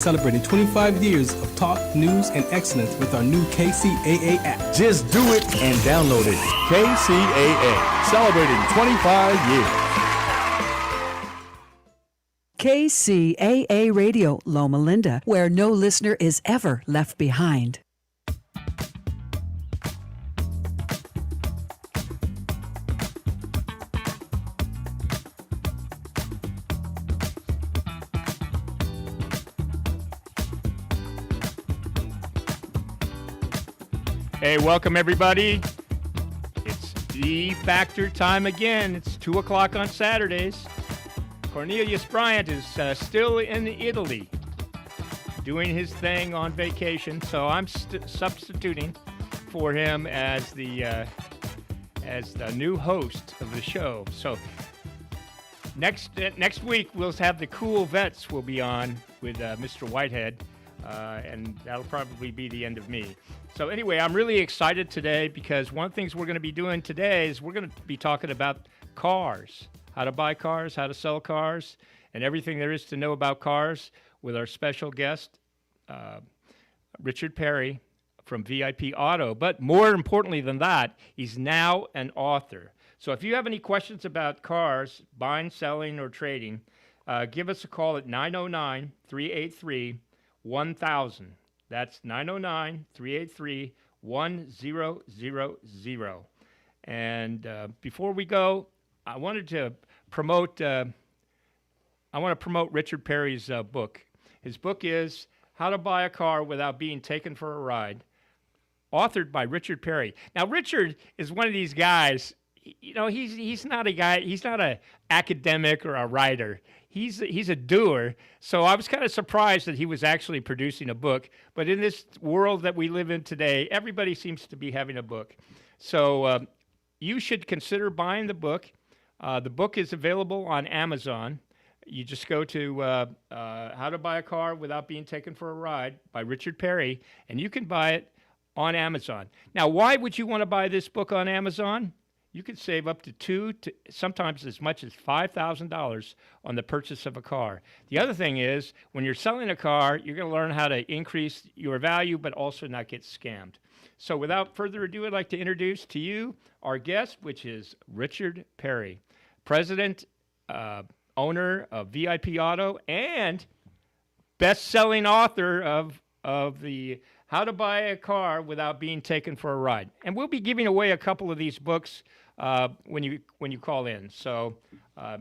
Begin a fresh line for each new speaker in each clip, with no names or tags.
Celebrating 25 years of talk, news, and excellence with our new KCAA app.
Just do it and download it. KCAA, celebrating 25 years.
KCAA Radio, Loma Linda, where no listener is ever left behind.
Hey, welcome everybody. It's the Factor time again. It's 2 o'clock on Saturdays. Cornelius Bryant is still in Italy doing his thing on vacation, so I'm substituting for him as the new host of the show. So next week we'll have the Cool Vets will be on with Mr. Whitehead, and that'll probably be the end of me. So anyway, I'm really excited today because one of the things we're going to be doing today is we're going to be talking about cars, how to buy cars, how to sell cars, and everything there is to know about cars with our special guest, Richard Perry from VIP Auto. But more importantly than that, he's now an author. So if you have any questions about cars, buying, selling, or trading, give us a call at 909-383-1000. That's 909-383-1000. And before we go, I want to promote Richard Perry's book. His book is How to Buy a Car Without Being Taken for a Ride, authored by Richard Perry. Now, Richard is one of these guys, you know, he's not a guy, he's not an academic or a writer. He's a doer, so I was kind of surprised that he was actually producing a book. But in this world that we live in today, everybody seems to be having a book. So you should consider buying the book. The book is available on Amazon. You just go to How to Buy a Car Without Being Taken for a Ride by Richard Perry, and you can buy it on Amazon. Now, why would you want to buy this book on Amazon? You could save up to sometimes as much as $5,000 on the purchase of a car. The other thing is, when you're selling a car, you're going to learn how to increase your value, but also not get scammed. So without further ado, I'd like to introduce to you our guest, which is Richard Perry, president, owner of VIP Auto, and best-selling author of the How to Buy a Car Without Being Taken for a Ride. And we'll be giving away a couple of these books when you call in. So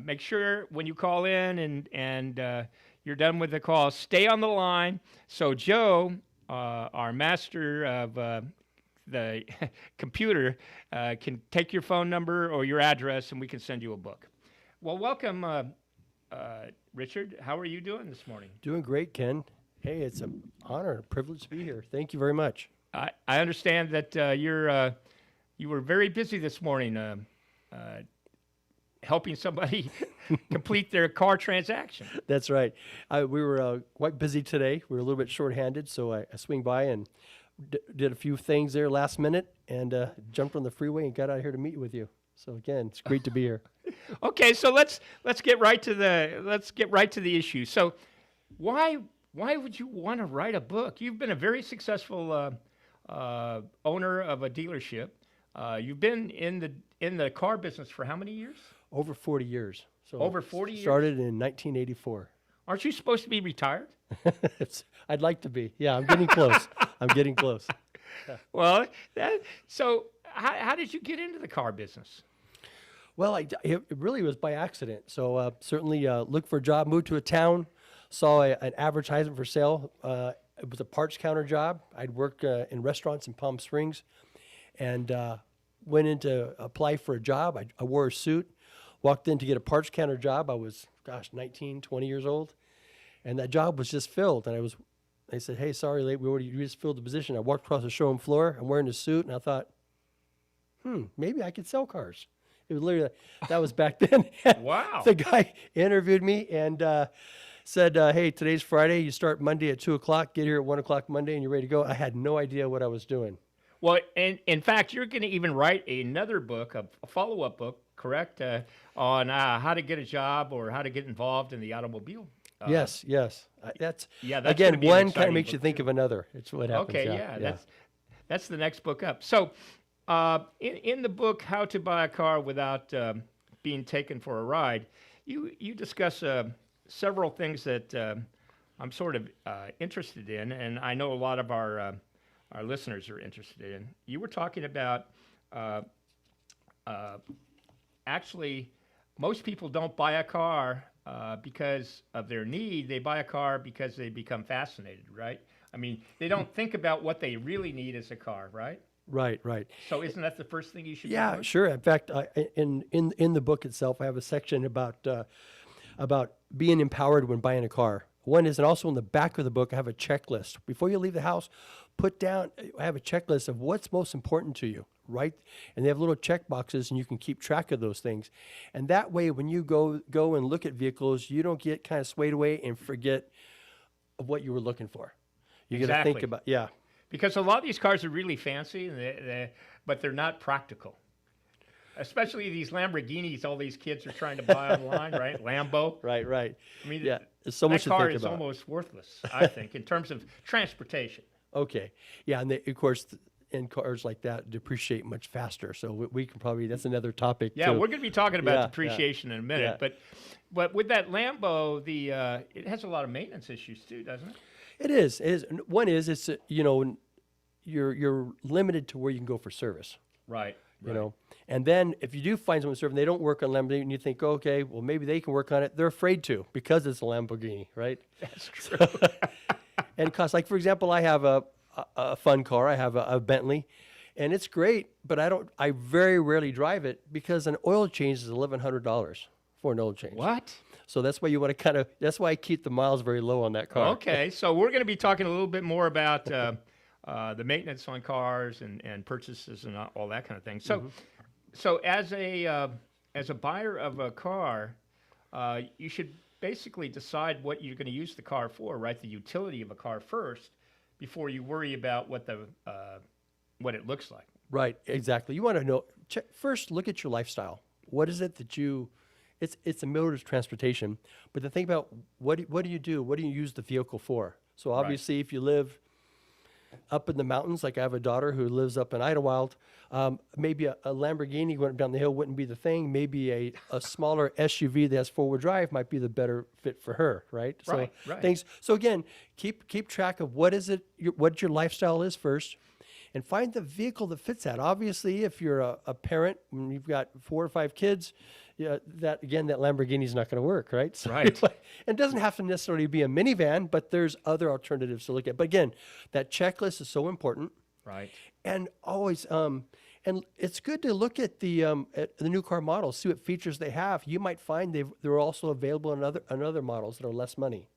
make sure when you call in and you're done with the call, stay on the line. So Joe, our master of the computer, can take your phone number or your address, and we can send you a book. Well, welcome, Richard. How are you doing this morning?
Doing great, Ken. Hey, it's an honor and a privilege to be here. Thank you very much.
I understand that you were very busy this morning helping somebody complete their car transaction.
That's right. We were quite busy today. We were a little bit short-handed, so I swing by and did a few things there last minute and jumped on the freeway and got out here to meet with you. So again, it's great to be here.
Okay, so let's get right to the issue. So why would you want to write a book? You've been a very successful owner of a dealership. You've been in the car business for how many years?
Over 40 years. So
over 40 years?
Started in 1984.
Aren't you supposed to be retired?
I'd like to be. Yeah, I'm getting close. I'm getting close. Yeah.
Well, so how did you get into the car business?
Well, it really was by accident. So certainly looked for a job, moved to a town, saw an advertisement for sale. It was a parts counter job. I'd worked in restaurants in Palm Springs and went in to apply for a job. I wore a suit, walked in to get a parts counter job. I was, 19, 20 years old. And that job was just filled. And they said, hey, sorry, you just filled the position. I walked across the showroom floor. I'm wearing a suit. And I thought, maybe I could sell cars. It was literally, that was back then.
Wow.
The guy interviewed me and said, hey, today's Friday. You start Monday at 2 o'clock. Get here at 1 o'clock Monday and you're ready to go. I had no idea what I was doing.
Well, and in fact, you're going to even write another book, a follow-up book, correct, on how to get a job or how to get involved in the automobile
Yes, yes. That's
Yeah, that's
again
gonna be an
one kind of
exciting
makes you
book,
think
too.
of another. It's what happens.
Okay, yeah, that's the next book up. So, in the book, How to Buy a Car Without Being Taken for a Ride, you discuss several things that I'm sort of interested in, and I know a lot of our listeners are interested in. You were talking about actually, most people don't buy a car because of their need. They buy a car because they become fascinated, right? I mean, they don't think about what they really need as a car, right?
Right, right.
So isn't that the first thing you should
Yeah,
do?
sure. In fact, in the book itself, I have a section about being empowered when buying a car. One is, and also in the back of the book, I have a checklist. Before you leave the house, I have a checklist of what's most important to you, right? And they have little check boxes, and you can keep track of those things. And that way, when you go and look at vehicles, you don't get kind of swayed away and forget of what you were looking for. You got to think
Exactly.
about,
Because a lot of these cars are really fancy, and but they're not practical. Especially these Lamborghinis all these kids are trying to buy online, right? Lambo.
Right, right.
I mean,
Yeah, there's so much
that
to
car
think
is
about.
almost worthless, I think, in terms of transportation.
Okay. Yeah, and of course, and cars like that depreciate much faster. So we can probably, that's another topic.
Yeah,
too.
we're going to be talking about
Yeah,
depreciation in a minute,
yeah.
but with that Lambo, it has a lot of maintenance issues too, doesn't it?
It is. It is. One is, it's, you're limited to where you can go for service,
Right.
you know. And then if you do find someone serving, they don't work on Lamborghini, and you think, okay, well, maybe they can work on it. They're afraid to because it's a Lamborghini, right?
That's true.
And it costs, like, for example, I have a fun car. I have a Bentley, and it's great, but I very rarely drive it because an oil change is $1,100 for an oil change.
What?
So that's why you want to that's why I keep the miles very low on that car.
Okay, so we're going to be talking a little bit more about the maintenance on cars and purchases and all that kind of thing. So, so as a buyer of a car, you should basically decide what you're going to use the car for, right? The utility of a car first, before you worry about what it looks like.
Right, exactly. You want to know, first look at your lifestyle. What is it that it's a mode of transportation, but then think about what do you do? What do you use the vehicle for? So obviously, if you live up in the mountains, like I have a daughter who lives up in Idlewild, maybe a Lamborghini going down the hill wouldn't be the thing. Maybe a smaller SUV that has four-wheel drive might be the better fit for her, right?
Right,
So
right.
things. So again, keep track of what your lifestyle is first, and find the vehicle that fits that. Obviously, if you're a parent and you've got 4 or 5 kids, that Lamborghini is not going to work, right? So
Right.
it doesn't have to necessarily be a minivan, but there's other alternatives to look at. But again, that checklist is so important.
Right.
And always, and it's good to look at the new car models, see what features they have. You might find they're also available in other models that are less money.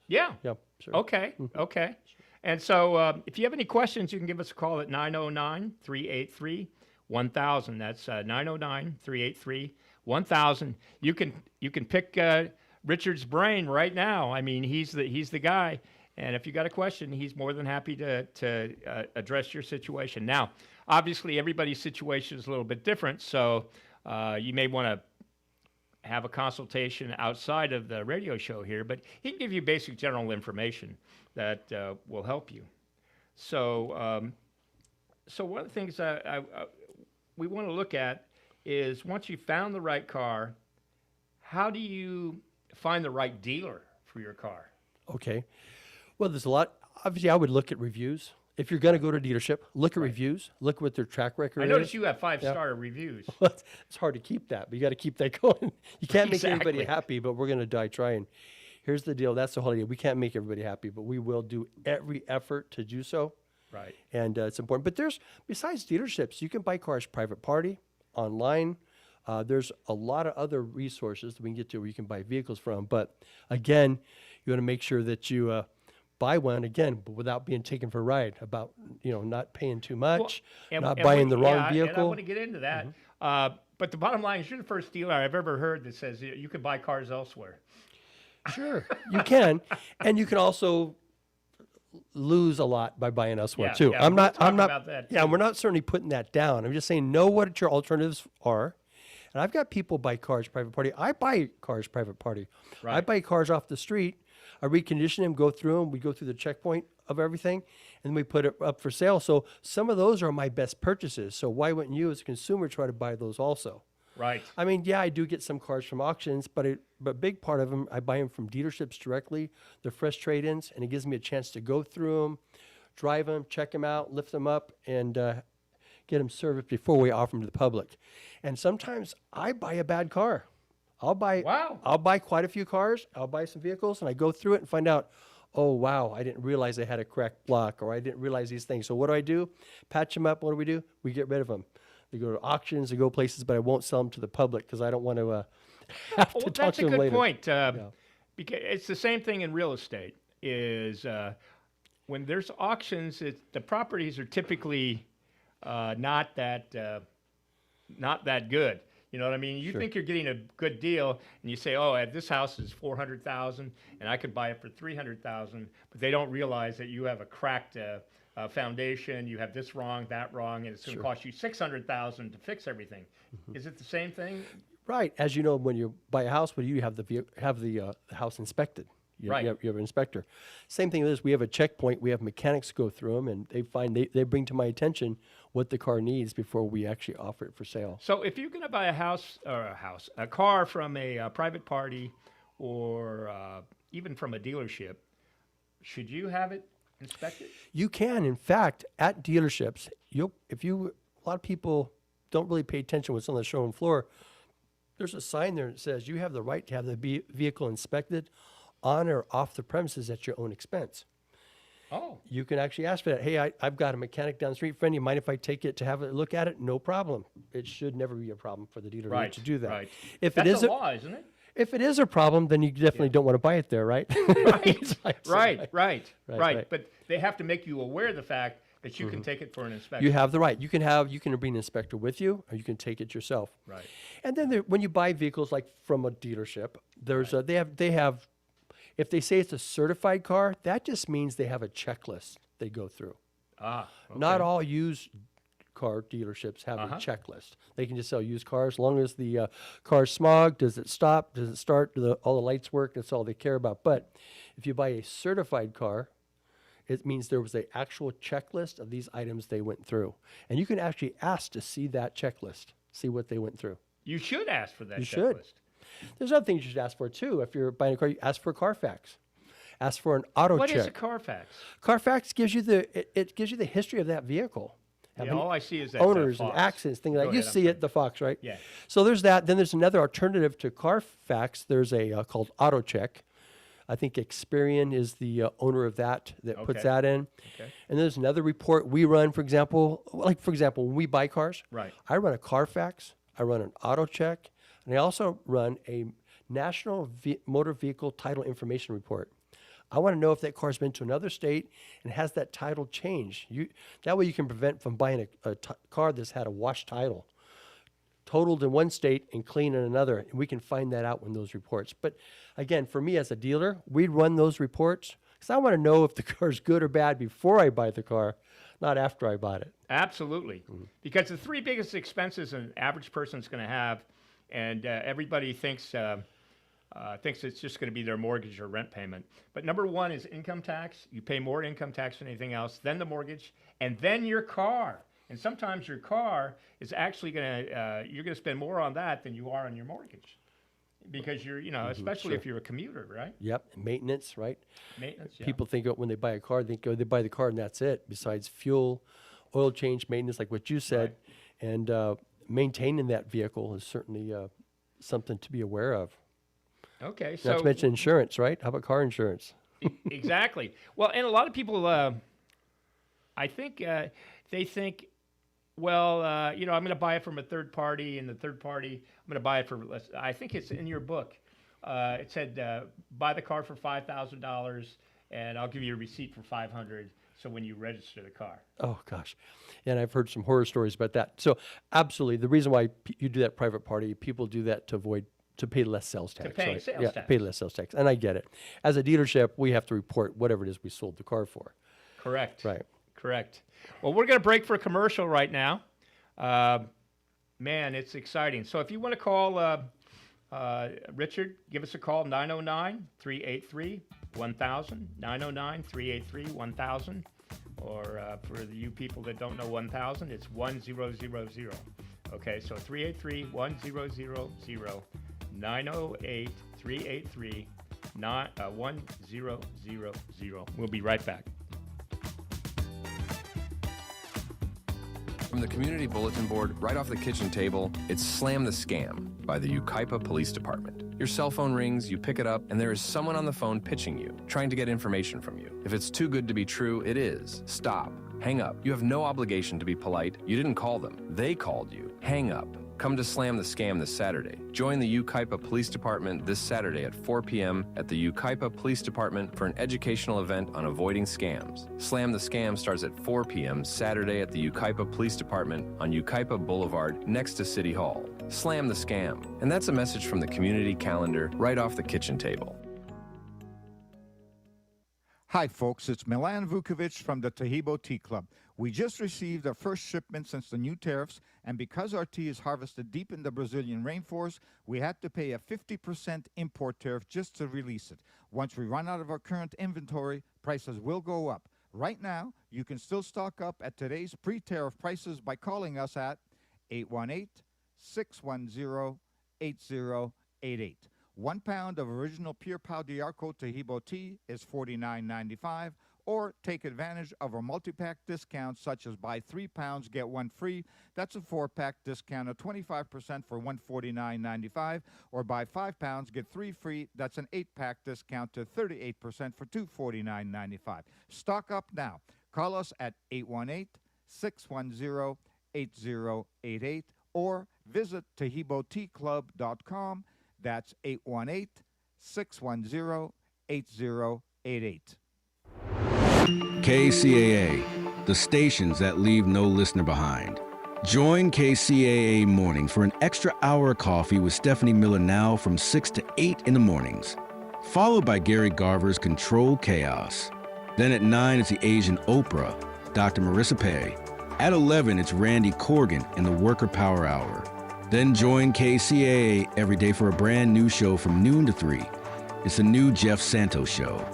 Yeah.
Yeah, sure.
Okay. Okay. And so if you have any questions, you can give us a call at 909-383-1000. That's 909-383-1000. You can pick Richard's brain right now. I mean, he's the guy. And if you got a question, he's more than happy to address your situation. Now, obviously, everybody's situation is a little bit different, so you may want to have a consultation outside of the radio show here, but he can give you basic general information that will help you. So, so one of the things we want to look at is once you found the right car, how do you find the right dealer for your car?
Okay. Well, there's a lot. Obviously, I would look at reviews. If you're going to go to a dealership, look at reviews. Look what their track record
I
is.
noticed you have 5-star reviews.
It's hard to keep that, but you got to keep that going. You can't make everybody
Exactly.
happy, but we're going to try. And here's the deal. That's the whole idea. We can't make everybody happy, but we will do every effort to do so.
Right.
And it's important. But besides dealerships, you can buy cars private party, online. There's a lot of other resources that we can get to where you can buy vehicles from. But again, you want to make sure that you buy one, again, but without being taken for a ride, about not paying too much, not buying the wrong vehicle.
And I want to get into that. But the bottom line is you're the first dealer I've ever heard that says you can buy cars elsewhere.
Sure, you can. And you can also lose a lot by buying elsewhere too.
Yeah,
I'm
we'll
not
talk about that,
Yeah,
too.
we're not certainly putting that down. I'm just saying know what your alternatives are. And I've got people buy cars private party. I buy cars private party. I
Right.
buy cars off the street. I recondition them, go through them. We go through the checkpoint of everything, and then we put it up for sale. So some of those are my best purchases. So why wouldn't you, as a consumer, try to buy those also?
Right.
I mean, yeah, I do get some cars from auctions, but a big part of them, I buy them from dealerships directly. They're fresh trade-ins, and it gives me a chance to go through them, drive them, check them out, lift them up, and get them serviced before we offer them to the public. And sometimes I buy a bad car. I'll buy quite a few cars. I'll buy some vehicles, and I go through it and find out, oh, wow, I didn't realize they had a cracked block, or I didn't realize these things. So what do? Patch them up. What do? We get rid of them. They go to auctions, they go places, but I won't sell them to the public because I don't want to have to talk to them later.
That's a good point. Because it's the same thing in real estate. Is when there's auctions, the properties are typically not that good. You know what I mean? You think you're getting a good deal, and you say, "Oh, this house is $400,000, and I could buy it for $300,000," but they don't realize that you have a cracked foundation. You have this wrong, that wrong, and it's going to cost you $600,000 to fix everything. Is it the same thing?
Right. As you know, when you buy a house, you have the house inspected. You have an inspector. Same thing with this. We have a checkpoint. We have mechanics go through them, and they bring to my attention what the car needs before we actually offer it for sale.
So if you're going to buy a car from a private party, or even from a dealership, should you have it inspected?
You can, in fact, at dealerships. A lot of people don't really pay attention what's on the showroom floor. There's a sign there that says you have the right to have the vehicle inspected on or off the premises at your own expense.
Oh.
You can actually ask for that. Hey, I've got a mechanic down the street. Friend, you mind if I take it to have a look at it? No problem. It should never be a problem for the dealer to do that.
Right.
If
That's
it is
a law, isn't it?
If it is a problem, then you definitely don't want to buy it there, right?
Right. But they have to make you aware of the fact that you can take it for an inspection.
You have the right. You can bring an inspector with you, or you can take it yourself.
Right.
And then when you buy vehicles like from a dealership, they have. If they say it's a certified car, that just means they have a checklist they go through.
Okay.
Not all used car dealerships have a checklist. They can just sell used cars as long as the car's smog. Does it stop? Does it start? Do all the lights work? That's all they care about. But if you buy a certified car, it means there was an actual checklist of these items they went through. And you can actually ask to see that checklist, see what they went through.
You should ask for that checklist.
Should. There's other things you should ask for, too. If you're buying a car, you ask for a Carfax. Ask for an auto check.
What is a Carfax?
Carfax gives you the history of that vehicle.
All I see is that
owners
Fox.
and accidents, things like that. You see it, the Fox, right?
Yeah.
So there's that. Then there's another alternative to Carfax. There's a called Auto Check. I think Experian is the owner of that puts that in.
Okay.
And there's another report we run, for example, when we buy cars.
Right.
I run a Carfax. I run an Auto Check. And I also run a National Motor Vehicle Title Information Report. I want to know if that car's been to another state and has that title changed. That way you can prevent from buying a car that's had a washed title, totaled in one state and clean in another. And we can find that out in those reports. But again, for me as a dealer, we run those reports because I want to know if the car's good or bad before I buy the car, not after I bought it.
Absolutely. Because the three biggest expenses an average person's going to have, and everybody thinks it's just going to be their mortgage or rent payment. But number one is income tax. You pay more income tax than anything else, then the mortgage, and then your car. And sometimes your car is actually you're going to spend more on that than you are on your mortgage. Because especially if you're a commuter, right?
Yep. Maintenance, right?
Maintenance, yeah.
People think when they buy a car, they buy the car and that's it. Besides fuel, oil change, maintenance, like what you said, and maintaining that vehicle is certainly something to be aware of.
Okay,
so not to mention insurance, right? How about car insurance?
Exactly. Well, and a lot of people, I think they think, well, I'm going to buy it from a third party, and the third party, I'm going to buy it for less. I think it's in your book. It said, buy the car for $5,000, and I'll give you a receipt for $500. So when you register the car. Oh, gosh.
And I've heard some horror stories about that. So absolutely, the reason why you do that private party, people do that to pay less sales tax.
To pay sales tax.
To pay less sales tax. And I get it. As a dealership, we have to report whatever it is we sold the car for.
Correct.
Right.
Correct. Well, we're going to break for a commercial right now. Man, it's exciting. So if you want to call Richard, give us a call, 909-383-1000, 909-383-1000. Or for you people that don't know 1000, it's 1000. Okay, so 383-1000, 908-383-1000. We'll be right back.
From the community bulletin board right off the kitchen table, it's Slam the Scam by the Yucaipa Police Department. Your cell phone rings, you pick it up, and there is someone on the phone pitching you, trying to get information from you. If it's too good to be true, it is. Stop. Hang up. You have no obligation to be polite. You didn't call them. They called you. Hang up. Come to Slam the Scam this Saturday. Join the Yucaipa Police Department this Saturday at 4 p.m. at the Yucaipa Police Department for an educational event on avoiding scams. Slam the Scam starts at 4 p.m. Saturday at the Yucaipa Police Department on Yucaipa Boulevard next to City Hall. Slam the Scam. And that's a message from the community calendar right off the kitchen table.
Hi, folks. It's Milan Vukovic from the Tahibo Tea Club. We just received our first shipment since the new tariffs, and because our tea is harvested deep in the Brazilian rainforest, we had to pay a 50% import tariff just to release it. Once we run out of our current inventory, prices will go up. Right now, you can still stock up at today's pre-tariff prices by calling us at 818-610-8088. 1 pound of original Pure Pau d'Arco Tahibo tea is $49.95, or take advantage of our multi-pack discounts such as buy 3 pounds, get 1 free. That's a 4-pack discount of 25% for $149.95, or buy 5 pounds, get 3 free. That's an 8-pack discount to 38% for $249.95. Stock up now. Call us at 818-610-8088 or visit TahiboTeaClub.com. That's 818-610-8088.
KCAA, the stations that leave no listener behind. Join KCAA Morning for an extra hour of coffee with Stephanie Miller now from 6 to 8 in the mornings, followed by Gary Garver's Control Chaos. Then at 9, it's the Asian Oprah, Dr. Marissa Pei. At 11, it's Randy Corgan in the Worker Power Hour. Then join KCAA every day for a brand new show from noon to 3. It's the new Jeff Santos Show.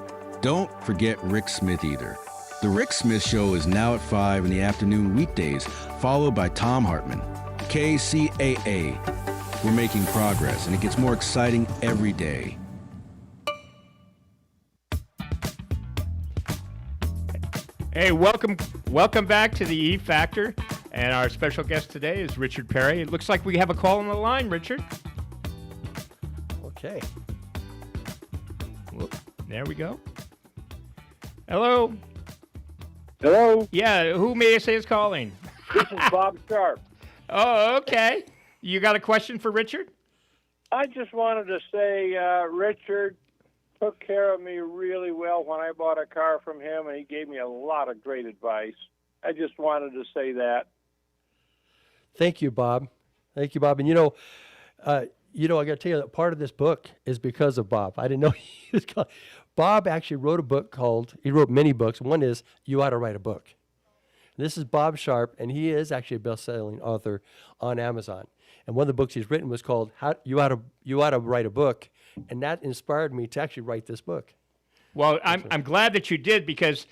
Don't forget Rick Smith either. The Rick Smith Show is now at 5 in the afternoon weekdays, followed by Tom Hartman. KCAA. We're making progress, and it gets more exciting every day.
Hey, welcome back to the E Factor. And our special guest today is Richard Perry. It looks like we have a call on the line, Richard.
Okay.
Whoop, there we go. Hello.
Hello,
Yeah, who may I say is calling?
this is Bob Sharp.
Oh, okay. You got a question for Richard?
I just wanted to say Richard took care of me really well when I bought a car from him, and he gave me a lot of great advice. I just wanted to say that.
Thank you, Bob. Thank you, Bob. And I got to tell you that part of this book is because of Bob. I didn't know he was called. Bob actually wrote a book he wrote many books. One is You Ought to Write a Book. This is Bob Sharp, and he is actually a best-selling author on Amazon. And one of the books he's written was called You Ought to Write a Book, and that inspired me to actually write this book.
Well, I'm glad that you did, because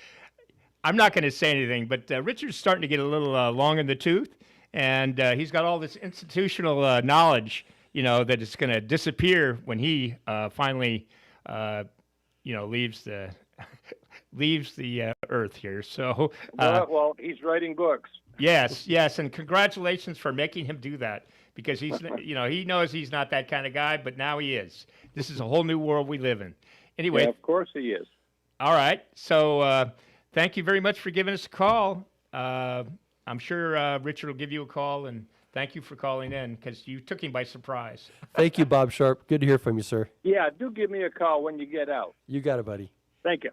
I'm not going to say anything, but Richard's starting to get a little long in the tooth, and he's got all this institutional knowledge, that is going to disappear when he finally, leaves the earth here. So,
Well, he's writing books.
yes, and congratulations for making him do that, because he's, he knows he's not that kind of guy, but now he is. This is a whole new world we live in. Anyway,
Yeah, of course he is.
all right. So, thank you very much for giving us a call. I'm sure Richard will give you a call, and thank you for calling in, because you took him by surprise.
Thank you, Bob Sharp. Good to hear from you, sir.
Yeah, do give me a call when you get out.
You got it, buddy.
Thank you.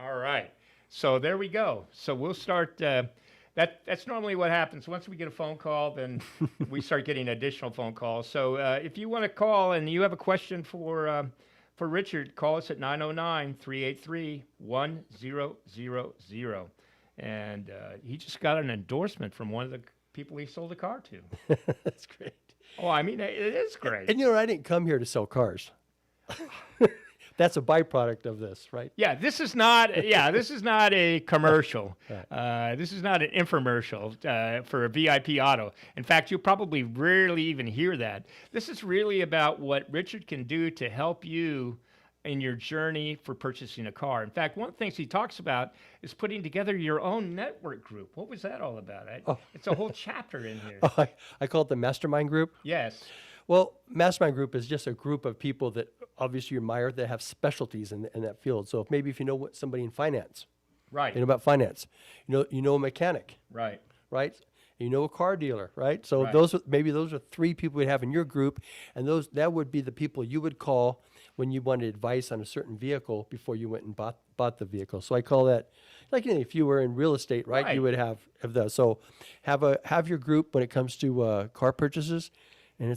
All right. So there we go. So we'll start. That's normally what happens. Once we get a phone call, then we start getting additional phone calls. So if you want to call and you have a question for Richard, call us at 909-383-1000. And he just got an endorsement from one of the people he sold a car to.
That's great.
Oh, I mean, it is great.
And I didn't come here to sell cars. That's a byproduct of this, right?
Yeah, this is not. Yeah, this is not a commercial. This is not an infomercial for a VIP auto. In fact, you'll probably rarely even hear that. This is really about what Richard can do to help you in your journey for purchasing a car. In fact, one of the things he talks about is putting together your own network group. What was that all about? It's a whole chapter in here.
Oh, I call it the mastermind group.
Yes.
Well, mastermind group is just a group of people that obviously you admire that have specialties in that field. So if you know somebody in finance,
Right.
you know about finance, you know a mechanic,
Right.
right? You know a car dealer, right? So
Right.
those are 3 people you'd have in your group, and that would be the people you would call when you wanted advice on a certain vehicle before you went and bought the vehicle. So I call that like if you were in real estate, right? You would have those. So have your group when it comes to car purchases, and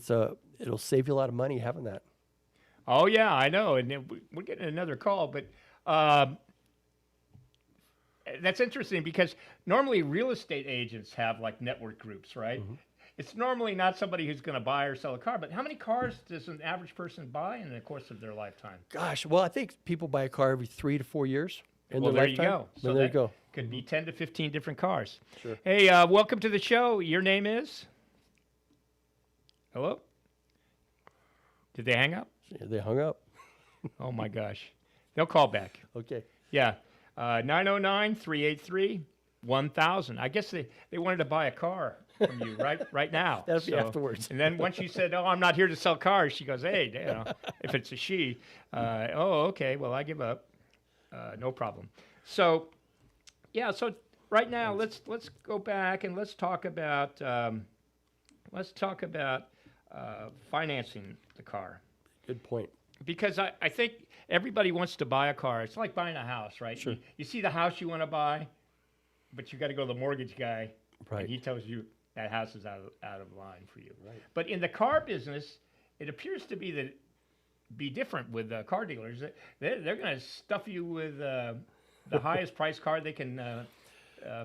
it'll save you a lot of money having that.
Oh, yeah, I know. And then we're getting another call, but that's interesting because normally real estate agents have like network groups, right? Mm-hmm. It's normally not somebody who's going to buy or sell a car, but how many cars does an average person buy in the course of their lifetime?
Gosh, well, I think people buy a car every 3 to 4 years in
Well,
their
there
lifetime.
you go.
So there you go.
Could be 10 to 15 different cars.
Sure.
Hey, welcome to the show. Your name is? Hello? Did they hang up?
Yeah, they hung up.
Oh, my gosh. They'll call back.
Okay.
Yeah. 909-383-1000. I guess they wanted to buy a car from you right now.
That'll be afterwards.
And then once you said, "Oh, I'm not here to sell cars," she goes, "Hey, if it's a she, oh, okay, well, I give up. No problem." So, yeah. So right now, let's go back and let's talk about financing the car.
Good point.
Because I think everybody wants to buy a car. It's like buying a house, right?
Sure.
You see the house you want to buy, but you got to go to the mortgage guy,
Right.
and he tells you that house is out of line for you. Right. But in the car business, it appears to be different with car dealers. They're going to stuff you with the highest price car they can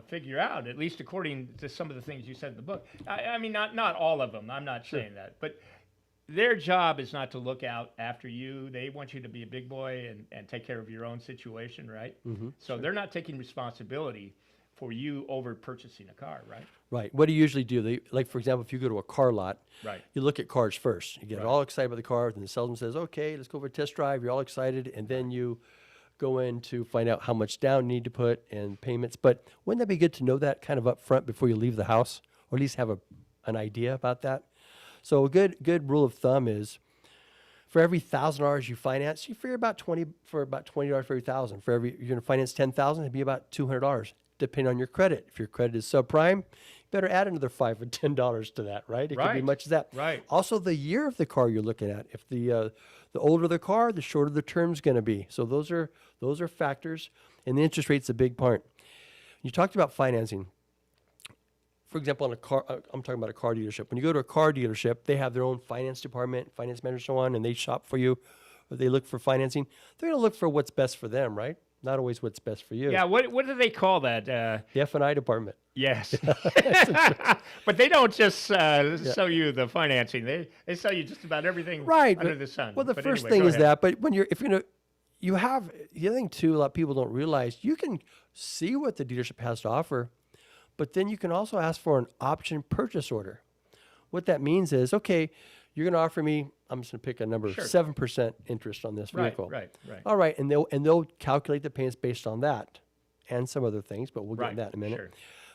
figure out, at least according to some of the things you said in the book. I mean, not all of them. I'm not saying that, but their job is not to look out after you. They want you to be a big boy and take care of your own situation, right? Mm-hmm. So they're not taking responsibility for you over purchasing a car, right?
Right. What do you usually do? Like, for example, if you go to a car lot,
right,
you look at cars first. You get all excited about the car, then the salesman says, okay, let's go for a test drive. You're all excited, and then you go in to find out how much down you need to put and payments. But wouldn't that be good to know that kind of up front before you leave the house, or at least have an idea about that? So a good rule of thumb is for every $1,000 you finance, you figure about $20 for every $1,000. You're going to finance $10,000, it'd be about $200, depending on your credit. If your credit is subprime, you better add another $5 or $10 to that, right? It could be much as that.
Right.
Also, the year of the car you're looking at. If the older the car, the shorter the term's going to be. So those are factors, and the interest rate's a big part. You talked about financing. For example, on a car, I'm talking about a car dealership. When you go to a car dealership, they have their own finance department, finance manager, so on, and they shop for you, or they look for financing. They're going to look for what's best for them, right? Not always what's best for you.
Yeah, what do they call that?
The F&I department.
Yes. But they don't just sell you the financing. They sell you just about everything under the sun.
Well, the
but
first
anyway,
thing is
ahead.
that, but when you have, the other thing too, a lot of people don't realize, you can see what the dealership has to offer, but then you can also ask for an option purchase order. What that means is, okay, you're going to offer me, I'm just going to pick a number, 7% interest on this vehicle.
Right.
All right, and they'll calculate the payments based on that and some other things, but we'll get into that in a minute.
Sure.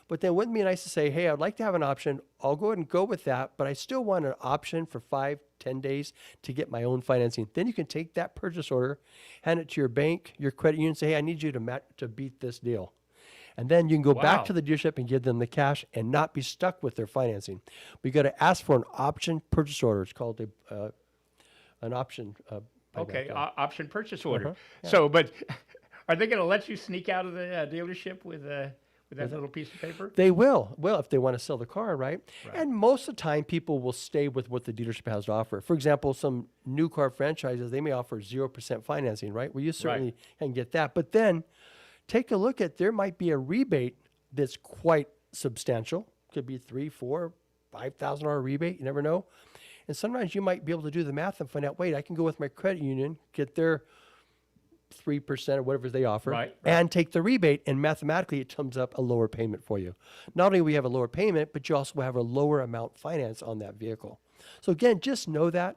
But then wouldn't it be nice to say, hey, I'd like to have an option. I'll go ahead and go with that, but I still want an option for 5-10 days to get my own financing. Then you can take that purchase order, hand it to your bank, your credit union, say, hey, I need you to beat this deal. And then you can go back to the dealership and give them the cash and not be stuck with their financing. But you got to ask for an option purchase order. It's called an option.
Option purchase order. So, but are they going to let you sneak out of the dealership with that little piece of paper?
They will. Well, if they want to sell the car, right? And most of the time, people will stay with what the dealership has to offer. For example, some new car franchises, they may offer 0% financing, right? Well, you certainly can get that. But then take a look at, there might be a rebate that's quite substantial, Could be $3,000, $4,000, $5,000 rebate. You never know. And sometimes you might be able to do the math and find out, wait, I can go with my credit union, get their 3% or whatever they offer,
Right.
and take the rebate, and mathematically it comes up a lower payment for you. Not only we have a lower payment, but you also have a lower amount finance on that vehicle. So again, just know that.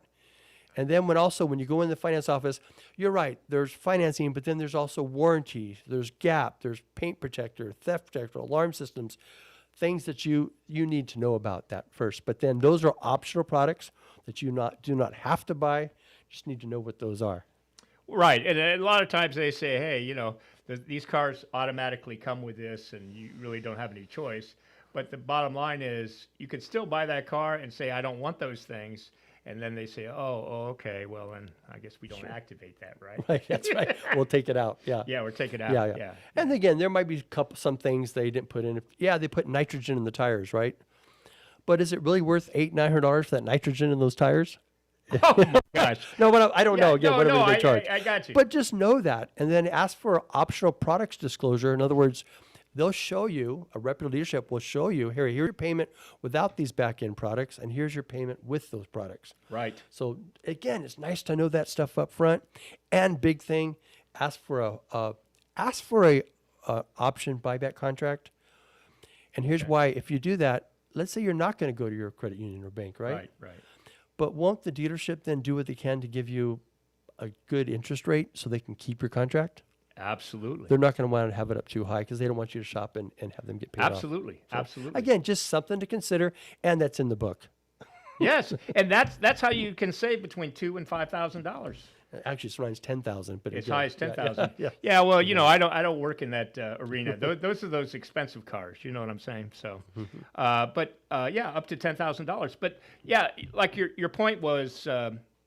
And then when you go in the finance office, you're right, there's financing, but then there's also warranty, there's gap, there's paint protector, theft protector, alarm systems, things that you need to know about that first. But then those are optional products that you do not have to buy. You just need to know what those are.
Right, and a lot of times they say, hey, these cars automatically come with this, and you really don't have any choice. But the bottom line is, you could still buy that car and say, I don't want those things. And then they say, oh, okay, well, then I guess we don't activate that, right?
Right, that's right. We'll take it out. Yeah.
Yeah, we'll take it out.
Yeah. And again, there might be some things they didn't put in. Yeah, they put nitrogen in the tires, right? But is it really worth $800-900 for that nitrogen in those tires?
Oh my gosh.
No, but I don't know. Again, whatever they charge.
I got you.
But just know that, and then ask for optional products disclosure. In other words, they'll show you, a reputable dealership will show you, here's your payment without these back-end products, and here's your payment with those products.
Right.
So again, it's nice to know that stuff up front. And big thing, ask for a option buyback contract. And here's why: if you do that, let's say you're not going to go to your credit union or bank, right?
Right.
But won't the dealership then do what they can to give you a good interest rate so they can keep your contract?
Absolutely.
They're not going to want to have it up too high because they don't want you to shop and have them get paid off.
Absolutely.
So,
Absolutely.
Again, just something to consider, and that's in the book.
Yes, and that's how you can save between $2,000 and $5,000.
Actually, sometimes 10,000, but
As
again,
high as 10,000.
Yeah.
Yeah, well, I don't work in that arena. Those are those expensive cars. You know what I'm saying? So, but up to $10,000. But yeah, like your point was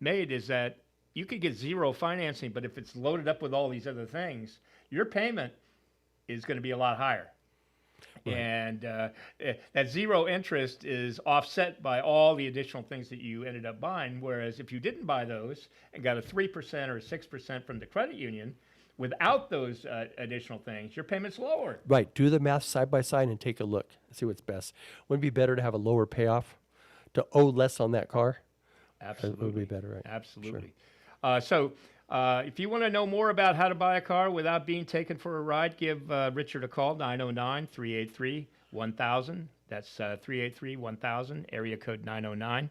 made is that you could get zero financing, but if it's loaded up with all these other things, your payment is going to be a lot higher. Right. And that zero interest is offset by all the additional things that you ended up buying. Whereas if you didn't buy those and got a 3% or 6% from the credit union, without those additional things, your payment's lower.
Right. Do the math side by side and take a look. See what's best. Wouldn't it be better to have a lower payoff, to owe less on that car?
Absolutely.
It would be better, right?
Absolutely. Sure. If you want to know more about how to buy a car without being taken for a ride, give Richard a call, 909-383-1000. That's 383-1000, area code 909.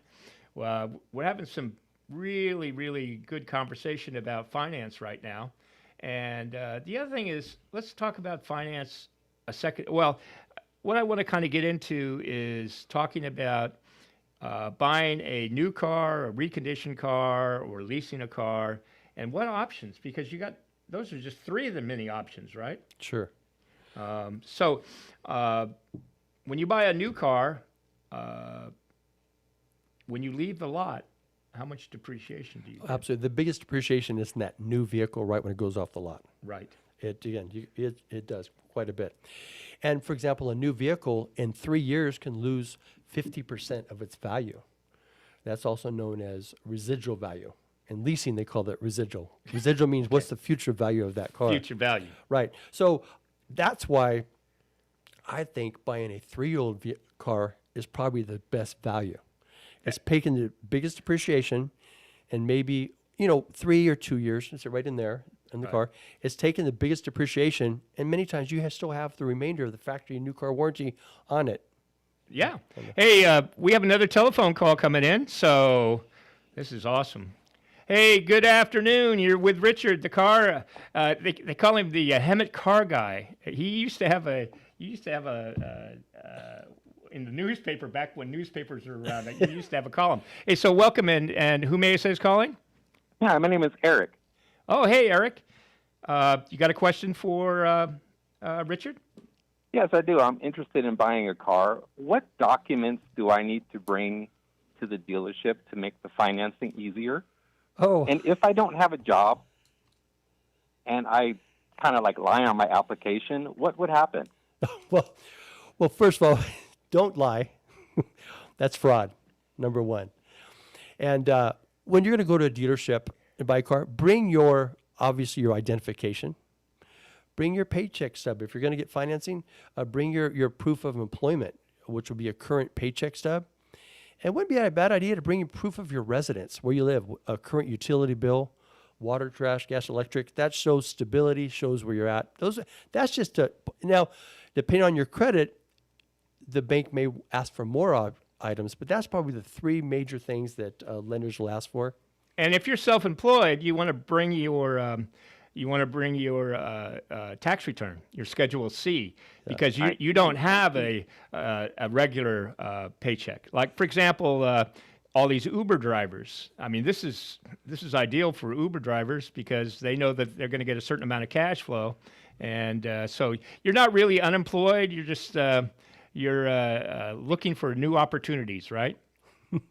We're having some really, really good conversation about finance right now. And the other thing is, let's talk about finance a second. Well, what I want to kind of get into is talking about buying a new car, a reconditioned car, or leasing a car. And what options? Because those are just three of the many options, right?
Sure.
So when you buy a new car, when you leave the lot, how much depreciation do you get?
Absolutely. The biggest depreciation is in that new vehicle right when it goes off the lot.
Right.
It does quite a bit. And for example, a new vehicle in 3 years can lose 50% of its value. That's also known as residual value. In leasing, they call that residual. Residual means what's the future value of that car.
Future value.
Right. So that's why I think buying a 3-year-old car is probably the best value. It's taking the biggest depreciation and maybe, 3 or 2 years, it's right in there in the car. It's taking the biggest depreciation, and many times you still have the remainder of the factory new car warranty on it.
Yeah. Hey, we have another telephone call coming in, so this is awesome. Hey, good afternoon. You're with Richard, the car. They call him the Hemet car guy. He used to have in the newspaper back when newspapers were around. He used to have a column. Hey, so welcome, and who may I say is calling?
Yeah, my name is Eric.
Oh, hey, Eric. You got a question for Richard?
Yes, I do. I'm interested in buying a car. What documents do I need to bring to the dealership to make the financing easier?
Oh.
And if I don't have a job and I kind of lie on my application, what would happen?
Well, first of all, don't lie. That's fraud, number one. And when you're going to go to a dealership and buy a car, bring obviously your identification. Bring your paycheck stub. If you're going to get financing, bring your proof of employment, which would be a current paycheck stub. And it wouldn't be a bad idea to bring in proof of your residence, where you live, a current utility bill, water, trash, gas, electric. That shows stability, shows where you're at. That's just now, depending on your credit, the bank may ask for more items, but that's probably the three major things that lenders will ask for.
And if you're self-employed, you want to bring your tax return, your Schedule C, because you don't have a regular paycheck. Like, for example, all these Uber drivers. I mean, this is ideal for Uber drivers because they know that they're going to get a certain amount of cash flow, and so you're not really unemployed. You're just looking for new opportunities, right?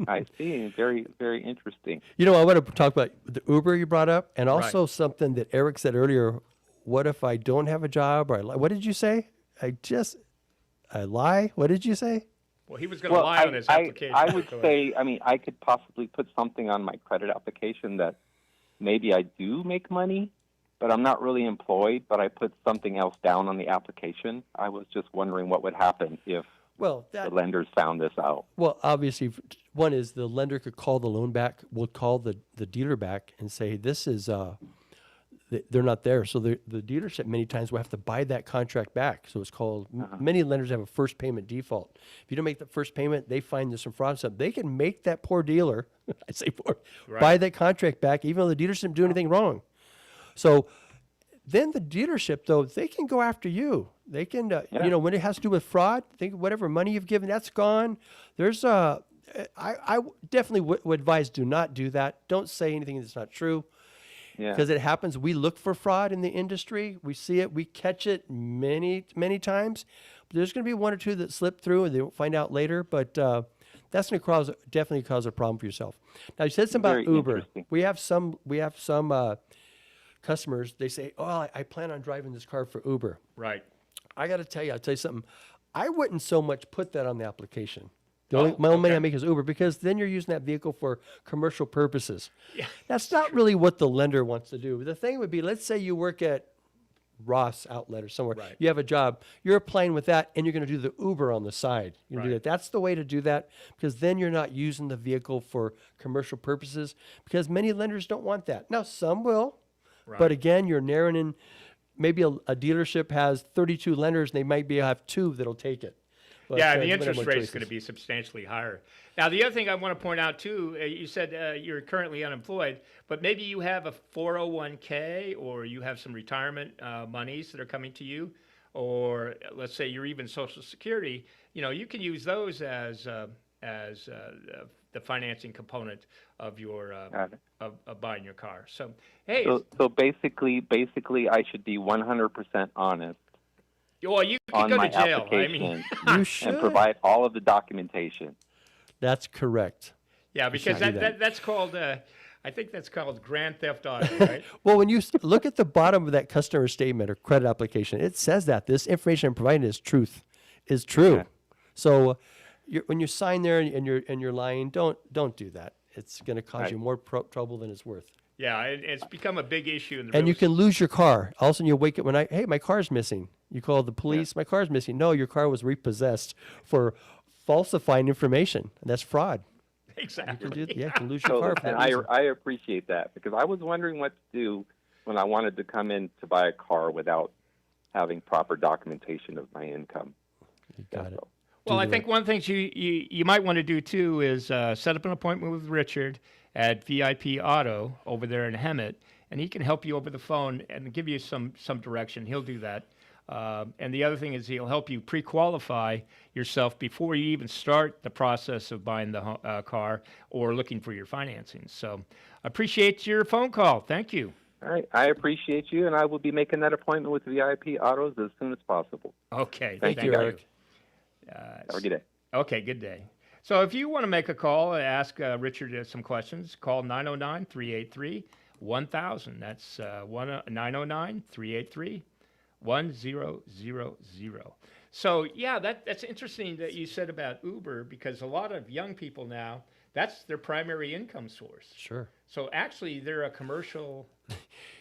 I see. Very, very interesting.
You know, I want to talk about the Uber you brought up, and also something that Eric said earlier. What if I don't have a job? Or what did you say? I lie? What did you say?
Well, he was going to lie on his application.
I would say, I could possibly put something on my credit application that maybe I do make money, but I'm not really employed, but I put something else down on the application. I was just wondering what would happen if the lenders found this out.
Well, obviously, one is the lender could call the loan back, will call the dealer back and say, this is, they're not there. So the dealership many times will have to buy that contract back. So it's called, many lenders have a first payment default. If you don't make the first payment, they find there's some fraud stuff. They can make that poor dealer, I say poor, buy that contract back, even though the dealership didn't do anything wrong. So then the dealership, though, they can go after you. They can, when it has to do with fraud, think whatever money you've given, that's gone. There's I definitely would advise do not do that. Don't say anything that's not true. Because it happens. We look for fraud in the industry. We see it. We catch it many, many times. But there's going to be one or two that slip through and they won't find out later. But that's going to definitely cause a problem for yourself. Now, you said something about Uber. We have some customers. They say, "Oh, I plan on driving this car for Uber."
Right.
I got to tell you, something. I wouldn't so much put that on the application. My only money I make is Uber, because then you're using that vehicle for commercial purposes. Yeah, that's not really what the lender wants to do. The thing would be, let's say you work at Ross Outlet or somewhere. Right. You have a job. You're applying with that, and you're going to do the Uber on the side. You're going to do that. That's the way to do that, because then you're not using the vehicle for commercial purposes, because many lenders don't want that. Now, some will, but again, you're narrowing in. Maybe a dealership has 32 lenders, and they might have 2 that'll take it. But,
the interest rate is going to be substantially higher. Now, the other thing I want to point out, too, you said you're currently unemployed, but maybe you have a 401k or you have some retirement monies that are coming to you, or let's say you're even Social Security. You can use those as the financing component of your of buying your car. So, hey.
So basically, I should be 100% honest.
Well, you could go to jail. I mean,
you should.
And provide all of the documentation.
That's correct.
Yeah, because that's called, I think that's called grand theft auto, right?
Well, when you look at the bottom of that customer statement or credit application, it says that this information I'm providing is true. Okay. So when you sign there and you're lying, don't do that. It's going to cause you more trouble than it's worth.
Yeah, it's become a big issue in the.
And you can lose your car. All of a sudden, you wake up hey, my car's missing. You call the police, my car's missing. No, your car was repossessed for falsifying information. And that's fraud.
Exactly.
You can lose your car for that reason.
I appreciate that, because I was wondering what to do when I wanted to come in to buy a car without having proper documentation of my income.
You got it.
Well, I think one thing you might want to do, too, is set up an appointment with Richard at VIP Auto over there in Hemet, and he can help you over the phone and give you some direction. He'll do that. And the other thing is he'll help you pre-qualify yourself before you even start the process of buying the car or looking for your financing. So I appreciate your phone call. Thank you.
All right. I appreciate you, and I will be making that appointment with VIP Autos as soon as possible.
Okay.
Thank you, Eric.
Have a good day.
Okay, good day. So if you want to make a call and ask Richard some questions, call 909-383-1000. That's 909-383-1000. So, yeah, that's interesting that you said about Uber, because a lot of young people now, that's their primary income source.
Sure.
So actually, they're a commercial.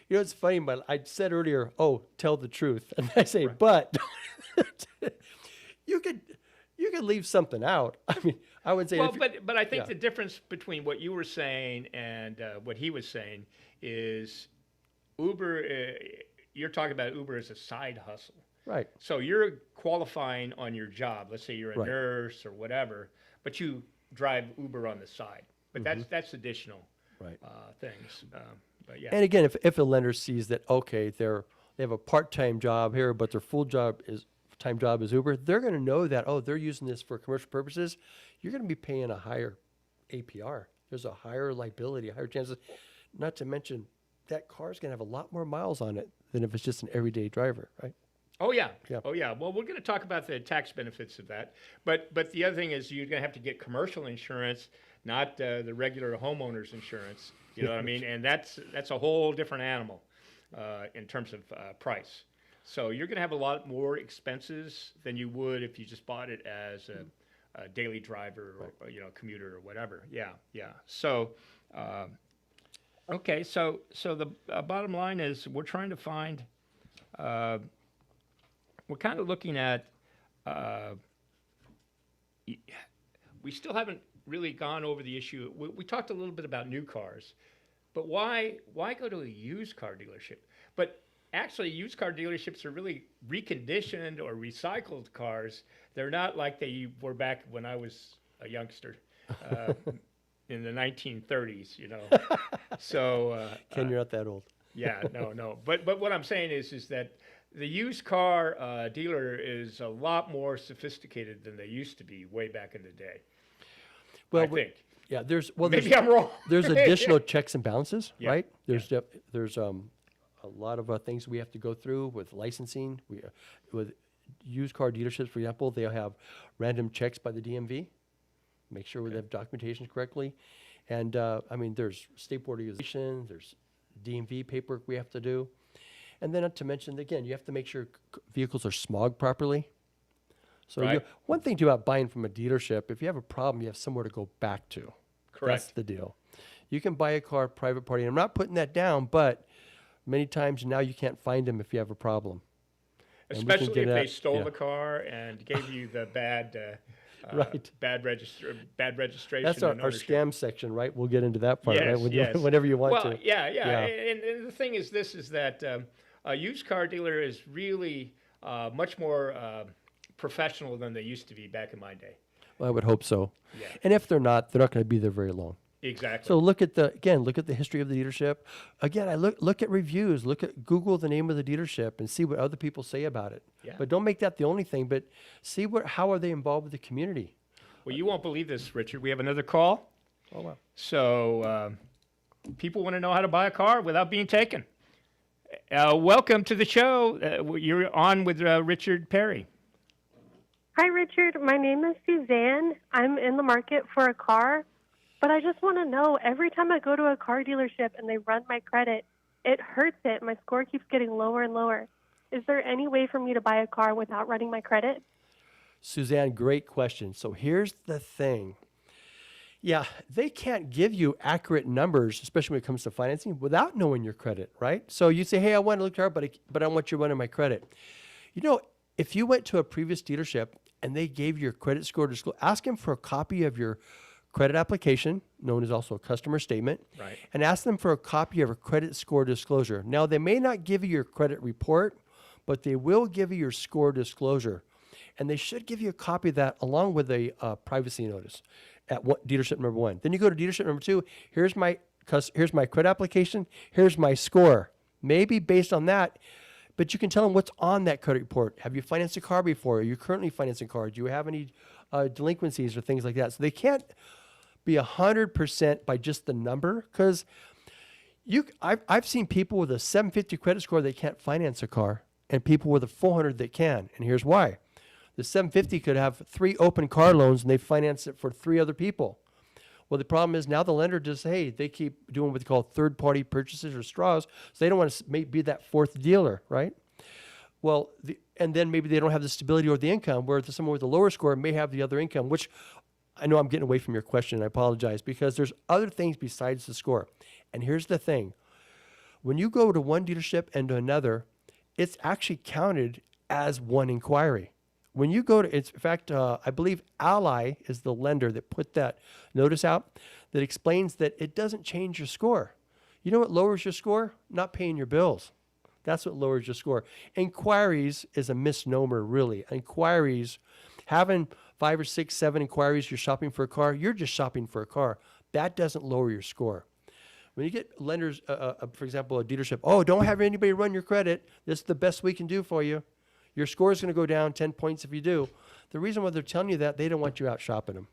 It's funny, but I said earlier, tell the truth. And I say, but you you could leave something out. I mean, I would say.
Well, but I think
yeah.
the difference between what you were saying and what he was saying is Uber. You're talking about Uber as a side hustle.
Right.
So you're qualifying on your job. Let's say you're a
Right.
nurse or whatever, but you drive Uber on the side. But that's additional
Right.
things. But yeah.
And again, if a lender sees that, okay, they have a part-time job here, but their time job is Uber, they're going to know that, oh, they're using this for commercial purposes. You're going to be paying a higher APR. There's a higher liability, higher chances. Not to mention that car's going to have a lot more miles on it than if it's just an everyday driver, right?
Oh yeah.
Yeah.
Oh yeah. Well, we're going to talk about the tax benefits of that. But the other thing is you're going to have to get commercial insurance, not the regular homeowner's insurance. You know what I mean? And that's a whole different animal in terms of price. So you're going to have a lot more expenses than you would if you just bought it as a daily driver or commuter or whatever. Yeah. So okay. So the bottom line is we're trying to find. We're kind of looking at. We still haven't really gone over the issue. We talked a little bit about new cars, but why go to a used car dealership? But actually, used car dealerships are really reconditioned or recycled cars. They're not like they were back when I was a youngster in the 1930s, So
Ken, you're not that old.
Yeah, no. But what I'm saying is that the used car dealer is a lot more sophisticated than they used to be way back in the day.
Well,
I think.
Yeah,
Maybe I'm wrong.
There's additional checks and balances,
Yeah,
right? There's a lot of things we have to go through with licensing. With used car dealerships, for example, they'll have random checks by the DMV, make sure they have documentation correctly. And there's state board organization, there's DMV paperwork we have to do. And then not to mention, again, you have to make sure vehicles are smogged properly. So
Right.
One thing too about buying from a dealership, if you have a problem, you have somewhere to go back to.
Correct.
That's the deal. You can buy a car private party. And I'm not putting that down, but many times now you can't find them if you have a problem. And we can
Especially
get
if they
at-
stole
yeah.
the car and gave you the bad,
Right.
bad registration.
That's our
and ownership.
scam section, right? We'll get into that part,
Yes,
right?
yes.
Whenever you want
well,
to.
Yeah.
Yeah.
And the thing is that a used car dealer is really much more professional than they used to be back in my day.
Well, I would hope so.
Yeah.
And if they're not going to be there very long.
Exactly.
So look at the history of the dealership. Again, I look at reviews, Google the name of the dealership and see what other people say about it.
Yeah.
But don't make that the only thing, but see how are they involved with the community.
Well, you won't believe this, Richard. We have another call.
Oh, wow.
So people want to know how to buy a car without being taken. Welcome to the show. You're on with Richard Perry.
Hi, Richard. My name is Suzanne. I'm in the market for a car, but I just want to know, every time I go to a car dealership and they run my credit, it hurts it. My score keeps getting lower and lower. Is there any way for me to buy a car without running my credit?
Suzanne, great question. So here's the thing. Yeah, they can't give you accurate numbers, especially when it comes to financing, without knowing your credit, right? So you say, hey, I want to look at car, but I want you running my credit. If you went to a previous dealership and they gave your credit score disclosure, ask them for a copy of your credit application, known as also a customer statement,
Right.
and ask them for a copy of a credit score disclosure. Now, they may not give you your credit report, but they will give you your score disclosure. And they should give you a copy of that along with a privacy notice at dealership number 1. Then you go to dealership number 2. Here's my credit application. Here's my score. Maybe based on that, but you can tell them what's on that credit report. Have you financed a car before? Are you currently financing a car? Do you have any delinquencies or things like that? So they can't be 100% by just the number, because I've seen people with a 750 credit score that can't finance a car, and people with a 400 that can. And here's why. The 750 could have 3 open car loans and they finance it for 3 other people. Well, the problem is now the lender just, they keep doing what they call third-party purchases or straws, so they don't want to be that 4th dealer, right? Well, and then maybe they don't have the stability or the income, where someone with a lower score may have the other income, which I know I'm getting away from your question, I apologize, because there's other things besides the score. And here's the thing. When you go to one dealership and to another, it's actually counted as one inquiry. when you go to, in fact, I believe Ally is the lender that put that notice out that explains that it doesn't change your score. You know what lowers your score? Not paying your bills. That's what lowers your score. Inquiries is a misnomer, really. Inquiries, having 5 or 6, 7 inquiries, you're shopping for a car, you're just shopping for a car. That doesn't lower your score. When you get lenders, for example, a dealership, oh, don't have anybody run your credit. This is the best we can do for you. Your score is going to go down 10 points if you do. The reason why they're telling you that, they don't want you out shopping them.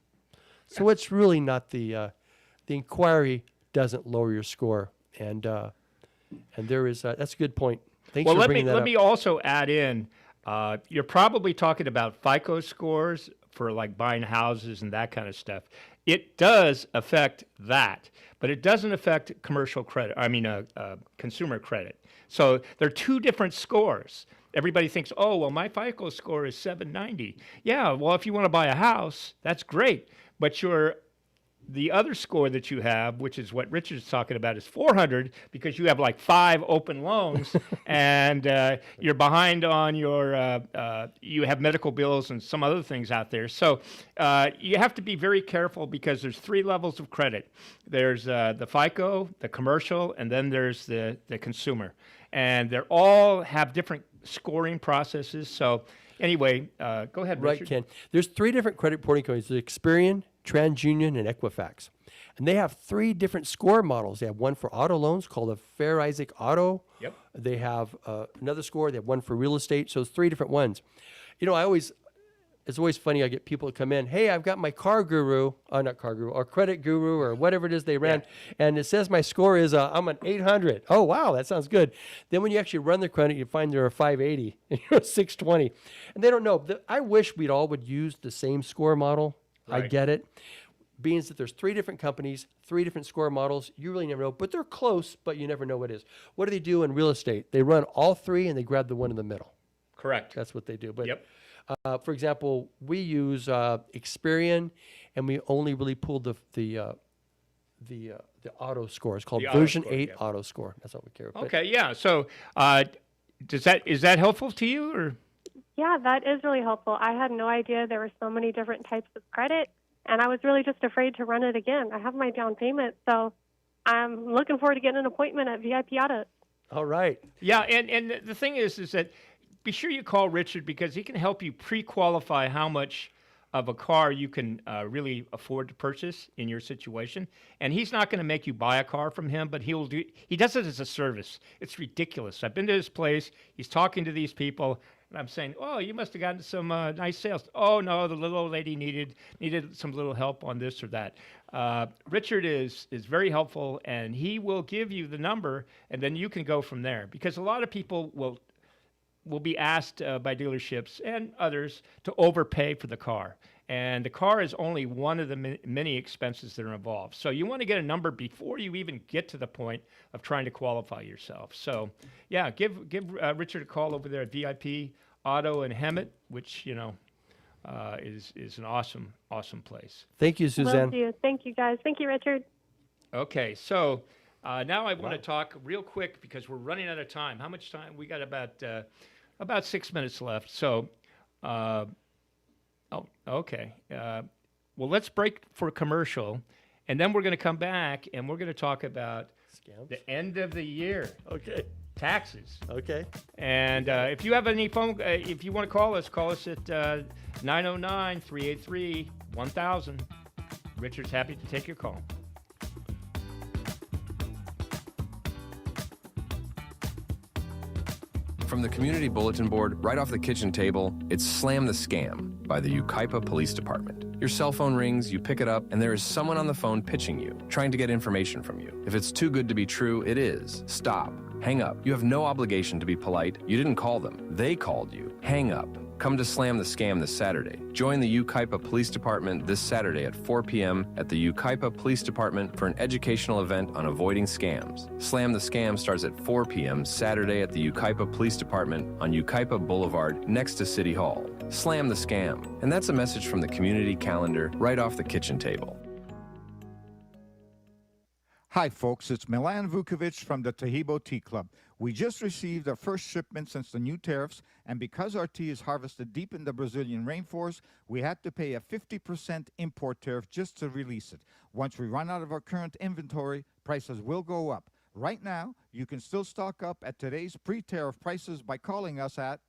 So it's really not the inquiry doesn't lower your score. And there is, that's a good point. Thanks for bringing that up.
Let me also add in, you're probably talking about FICO scores for like buying houses and that kind of stuff. It does affect that, but it doesn't affect commercial credit. Consumer credit. So they're two different scores. Everybody thinks, oh, well, my FICO score is 790. Yeah, well, if you want to buy a house, that's great. But the other score that you have, which is what Richard's talking about, is 400 because you have like 5 open loans and you're behind on your, you have medical bills and some other things out there. So you have to be very careful because there's 3 levels of credit. There's the FICO, the commercial, and then there's the consumer. And they all have different scoring processes. So anyway, go ahead, Richard.
Right, Ken. There's 3 different credit reporting companies. There's Experian, TransUnion, and Equifax. And they have 3 different score models. They have one for auto loans called a Fair Isaac Auto.
Yep.
They have another score. They have one for real estate. So it's 3 different ones. You know, it's always funny. I get people that come in, hey, I've got my car guru, not car guru, or credit guru, or whatever it is they ran. Yeah. And it says my score is, I'm an 800. Oh, wow, that sounds good. Then when you actually run their credit, you find they're a 580 and you're a 620. And they don't know. I wish we'd all would use the same score model. Right. I get it. Being that there's 3 different companies, 3 different score models, you really never know. But they're close, but you never know what it is. What do they do in real estate? They run all 3 and they grab the one in the middle.
Correct.
That's what they do. But
yep.
For example, we use Experian, and we only really pull the auto score. It's called version 8 auto score. That's all we care about.
Okay, yeah. So is that helpful to you? Or?
Yeah, that is really helpful. I had no idea there were so many different types of credit, and I was really just afraid to run it again. I have my down payment, so I'm looking forward to getting an appointment at VIP Auto.
All right.
Yeah, and the thing is that be sure you call Richard because he can help you pre-qualify how much of a car you can really afford to purchase in your situation. And he's not going to make you buy a car from him, but he does it as a service. It's ridiculous. I've been to his place. He's talking to these people, and I'm saying, oh, you must have gotten some nice sales. Oh, no, the little old lady needed some little help on this or that. Richard is very helpful, and he will give you the number, and then you can go from there. Because a lot of people will be asked by dealerships and others to overpay for the car. And the car is only one of the many expenses that are involved. So you want to get a number before you even get to the point of trying to qualify yourself. So, yeah, give Richard a call over there at VIP Auto in Hemet, which, is an awesome place.
Thank you, Suzanne.
Love you. Thank you, guys. Thank you, Richard.
Okay, so now I want to talk real quick because we're running out of time. How much time? We got about 6 minutes left. So, okay. Well, let's break for a commercial, and then we're going to come back, and we're going to talk about
scams.
The end of the year.
Okay.
Taxes.
Okay.
And if you have any phone, if you want to call us at 909-383-1000. Richard's happy to take your call.
From the community bulletin board right off the kitchen table, it's Slam the Scam by the Yucaipa Police Department. Your cell phone rings, you pick it up, and there is someone on the phone pitching you, trying to get information from you. If it's too good to be true, it is. Stop. Hang up. You have no obligation to be polite. You didn't call them. They called you. Hang up. Come to Slam the Scam this Saturday. Join the Yucaipa Police Department this Saturday at 4 p.m. at the Yucaipa Police Department for an educational event on avoiding scams. Slam the Scam starts at 4 p.m. Saturday at the Yucaipa Police Department on Yucaipa Boulevard next to City Hall. Slam the Scam. And that's a message from the community calendar right off the kitchen table.
Hi, folks. It's Milan Vukovic from the Tahibo Tea Club. We just received our first shipment since the new tariffs, and because our tea is harvested deep in the Brazilian rainforest, we had to pay a 50% import tariff just to release it. Once we run out of our current inventory, prices will go up. Right now, you can still stock up at today's pre-tariff prices by calling us at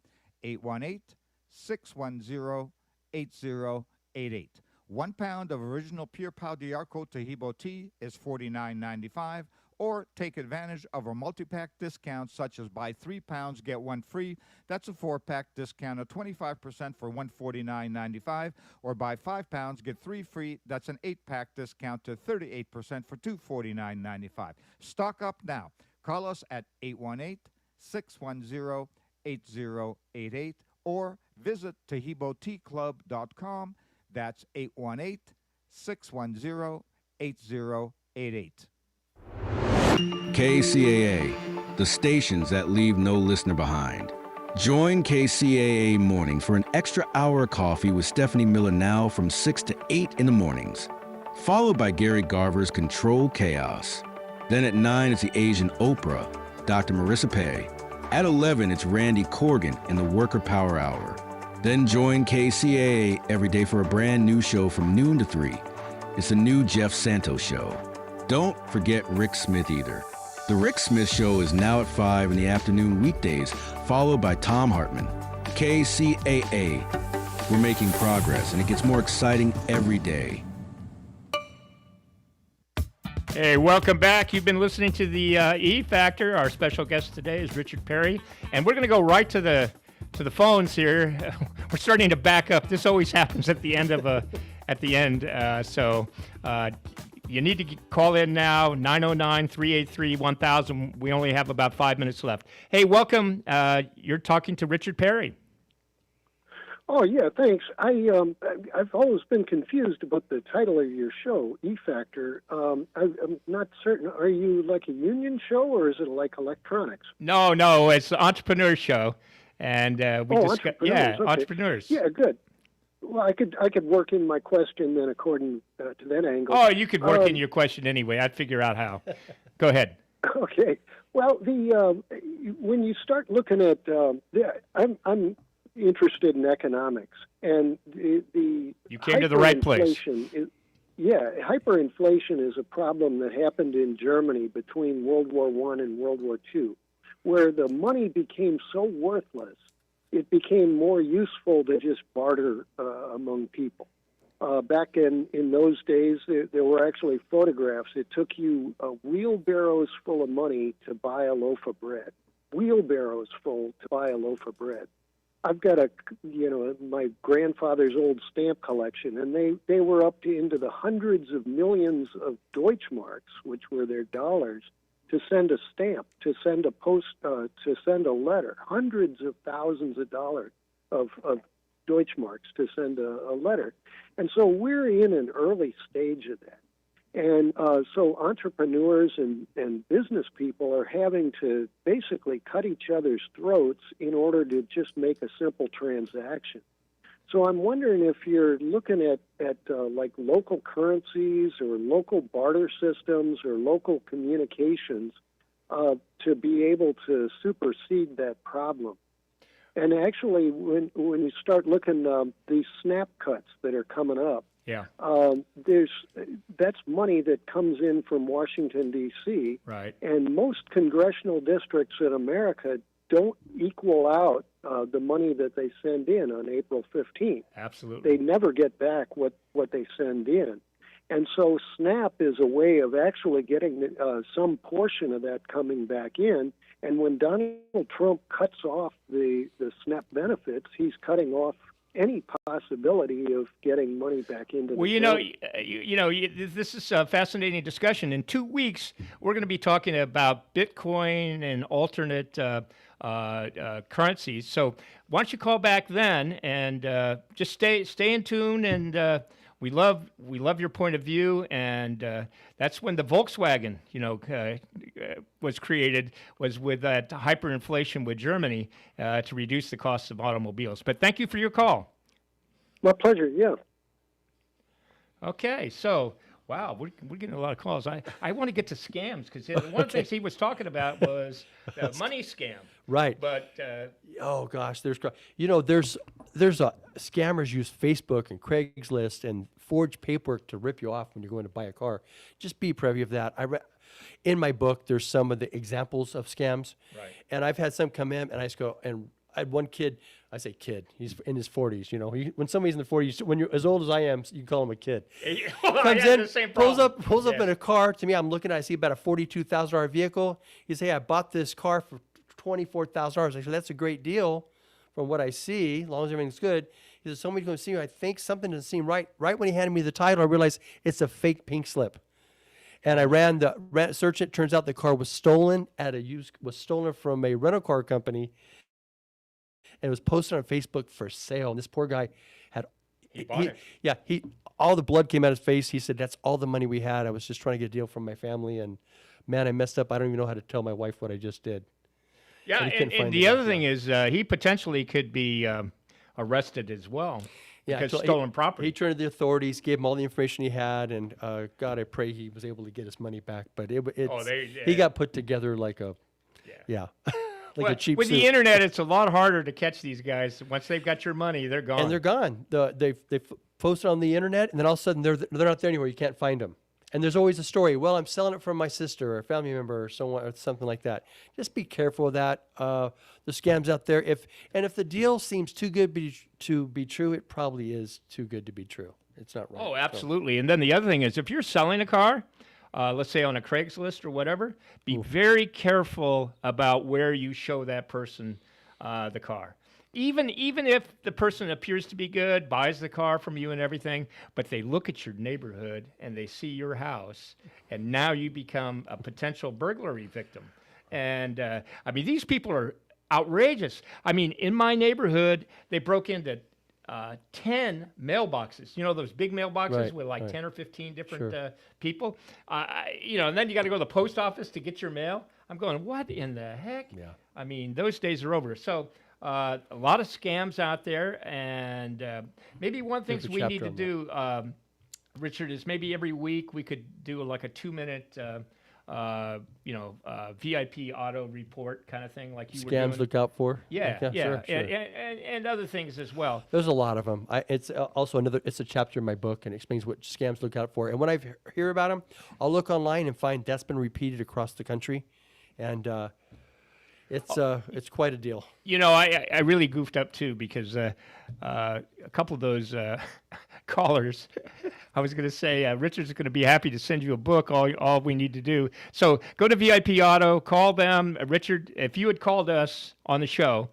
818-610-8088. 1 pound of original Pure Pau d'Arco Tahibo tea is $49.95, or take advantage of our multi-pack discounts such as buy 3 pounds, get 1 free. That's a 4-pack discount of 25% for $149.95, or buy 5 pounds, get 3 free. That's an 8-pack discount to 38% for $249.95. Stock up now. Call us at 818-610-8088 or visit TahiboTeaClub.com. That's 818-610-8088.
KCAA, the stations that leave no listener behind. Join KCAA Morning for an extra hour of coffee with Stephanie Miller now from 6 to 8 in the mornings, followed by Gary Garver's Control Chaos. Then at 9, it's the Asian Oprah, Dr. Marissa Pei. At 11, it's Randy Corgan in the Worker Power Hour. Then join KCAA every day for a brand new show from noon to 3. It's the new Jeff Santos Show. Don't forget Rick Smith either. The Rick Smith Show is now at 5 in the afternoon weekdays, followed by Tom Hartman. KCAA. We're making progress, and it gets more exciting every day.
Hey, welcome back. You've been listening to the E Factor. Our special guest today is Richard Perry, and we're going to go right to the phones here. We're starting to back up. This always happens at the end of so you need to call in now, 909-383-1000. We only have about 5 minutes left. Hey, welcome. You're talking to Richard Perry.
Oh, yeah, thanks. I've always been confused about the title of your show, E Factor. I'm not certain. Are you like a union show, or is it like electronics?
No, it's an entrepreneur show. And we discuss, okay. Entrepreneurs.
Yeah, good. Well, I could work in my question then according to that angle.
Oh, you could work in your question anyway. I'd figure out how. Go ahead.
Okay. Well, when you start looking at, I'm interested in economics, and the
you came to the right place.
Hyperinflation is a problem that happened in Germany between World War I and World War II, where the money became so worthless, it became more useful to just barter among people. Back in those days, there were actually photographs. It took you wheelbarrows full of money to buy a loaf of bread. Wheelbarrows full to buy a loaf of bread. I've got my grandfather's old stamp collection, and they were up into the hundreds of millions of Deutschmarks, which were their dollars, to send a stamp, to send a to send a letter, hundreds of thousands of dollars of Deutschmarks to send a letter. And so we're in an early stage of that. And so entrepreneurs and business people are having to basically cut each other's throats in order to just make a simple transaction. So I'm wondering if you're looking at like local currencies or local barter systems or local communications to be able to supersede that problem. And actually, when you start looking these snap cuts that are coming up, that's money that comes in from Washington, D.C.
Right.
And most congressional districts in America don't equal out the money that they send in on April 15th.
Absolutely.
They never get back what they send in. And so SNAP is a way of actually getting some portion of that coming back in. And when Donald Trump cuts off the SNAP benefits, he's cutting off any possibility of getting money back into the
this is a fascinating discussion. In 2 weeks, we're going to be talking about Bitcoin and alternate currencies. So why don't you call back then and just stay in tune, and we love your point of view, and that's when the Volkswagen was created, was with that hyperinflation with Germany to reduce the cost of automobiles. But thank you for your call.
My pleasure. Yeah.
Okay, so Wow, we're getting a lot of calls. I want to get to scams because one of the things he was talking about was the money scam.
Right.
But
oh gosh, there's scammers use Facebook and Craigslist and forge paperwork to rip you off when you're going to buy a car. Just be privy of that. In my book, there's some of the examples of scams,
right.
And I've had some come in, and I just go, and I had one kid. I say kid. He's in his 40s. You know, when somebody's in the 40s, when you're as old as I am, you can call him a kid. Comes in, pulls up in a car. To me, I'm looking. I see about a $42,000 vehicle. He says, "Hey, I bought this car for $24,000." I said, "That's a great deal, from what I see, as long as everything's good." He says, "Somebody's going to see you. I think something doesn't seem right." Right when he handed me the title, I realized it's a fake pink slip. And I ran search. It turns out the car was stolen was stolen from a rental car company. And it was posted on Facebook for sale. And this poor guy had, all the blood came out of his face. He said, "That's all the money we had. I was just trying to get a deal from my family. And man, I messed up. I don't even know how to tell my wife what I just did."
Yeah, and the other thing is he potentially could be arrested as well.
Yeah,
because stolen property.
He turned to the authorities, gave him all the information he had, and God, I pray he was able to get his money back. But he got put together like a, like a cheap
with
suit.
the internet, it's a lot harder to catch these guys. Once they've got your money, they're gone.
And they're gone. They've posted on the internet, and then all of a sudden they're not there anymore. You can't find them. And there's always a story. Well, I'm selling it from my sister or a family member or someone or something like that. Just be careful of that. The scams out there. If the deal seems too good to be true, it probably is too good to be true. It's not right.
Oh, absolutely. And then the other thing is, if you're selling a car, let's say on a Craigslist or whatever, be very careful about where you show that person the car. Even if the person appears to be good, buys the car from you and everything, but they look at your neighborhood and they see your house, and now you become a potential burglary victim. And I mean, these people are outrageous. I mean, in my neighborhood, they broke into 10 mailboxes. You know, those big mailboxes with like 10 or 15 different people. And then you got to go to the post office to get your mail. I'm going, what in the heck?
Yeah.
I mean, those days are over. So a lot of scams out there, and maybe one thing we need to do, Richard, is maybe every week we could do like a 2-minute VIP auto report kind of thing, like you were doing.
Scams look out for.
Yeah.
Sure.
And other things as well.
There's a lot of them. It's also it's a chapter in my book, and it explains what scams look out for. And when I hear about them, I'll look online and find that's been repeated across the country, and it's quite a deal.
You know, I really goofed up too, because a couple of those callers, I was going to say, Richard's going to be happy to send you a book. All we need to do. So go to VIP Auto, call them. Richard, if you had called us on the show,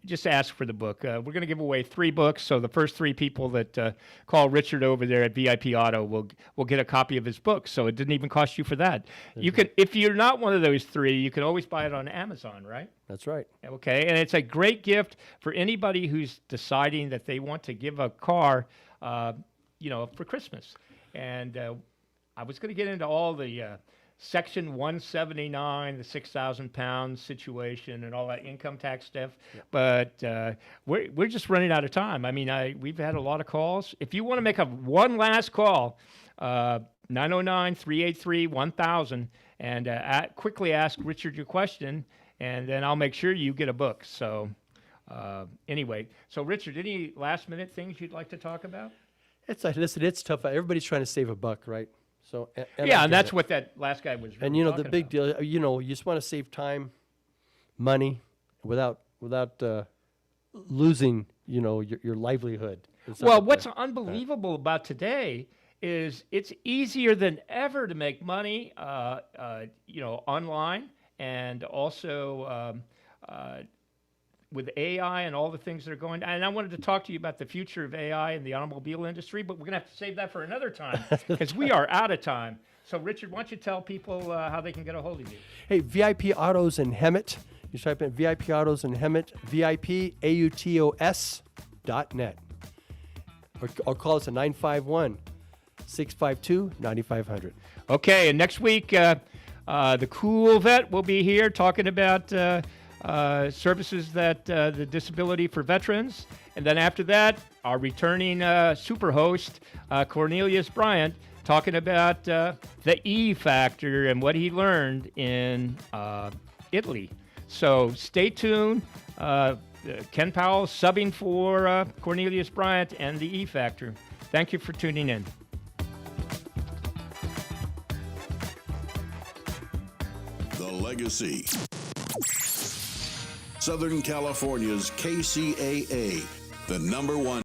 just ask for the book. We're going to give away 3 books. So the first 3 people that call Richard over there at VIP Auto will get a copy of his book. So it didn't even cost you for that. You can, if you're not one of those 3, you can always buy it on Amazon, right?
That's right.
Okay, and it's a great gift for anybody who's deciding that they want to give a car, for Christmas. And I was going to get into all the Section 179, the 6,000 pounds situation, and all that income tax stuff, but we're just running out of time. I mean, we've had a lot of calls. If you want to make one last call, 909-383-1000, and quickly ask Richard your question, and then I'll make sure you get a book. So anyway, so Richard, any last minute things you'd like to talk about?
It's tough. Everybody's trying to save a buck, right? So
and that's what that last guy was.
Really and the big deal, you just want to save time, money, without losing, your livelihood.
Well, what's unbelievable about today is it's easier than ever to make money, online, and also with AI and all the things that are going on. And I wanted to talk to you about the future of AI in the automobile industry, but we're going to have to save that for another time because we are out of time. So, Richard, why don't you tell people how they can get a hold of you?
Hey, VIP Autos in Hemet. You type in VIP Autos in Hemet, VIPAUTOS.net. Or call us at 951-652-9500.
Okay, and next week, the Cool Vet will be here talking about services that the disability for veterans. And then after that, our returning super host, Cornelius Bryant, talking about the E factor and what he learned in Italy. So stay tuned. Ken Powell subbing for Cornelius Bryant and the E factor. Thank you for tuning in.
The Legacy. Southern California's KCAA, the #1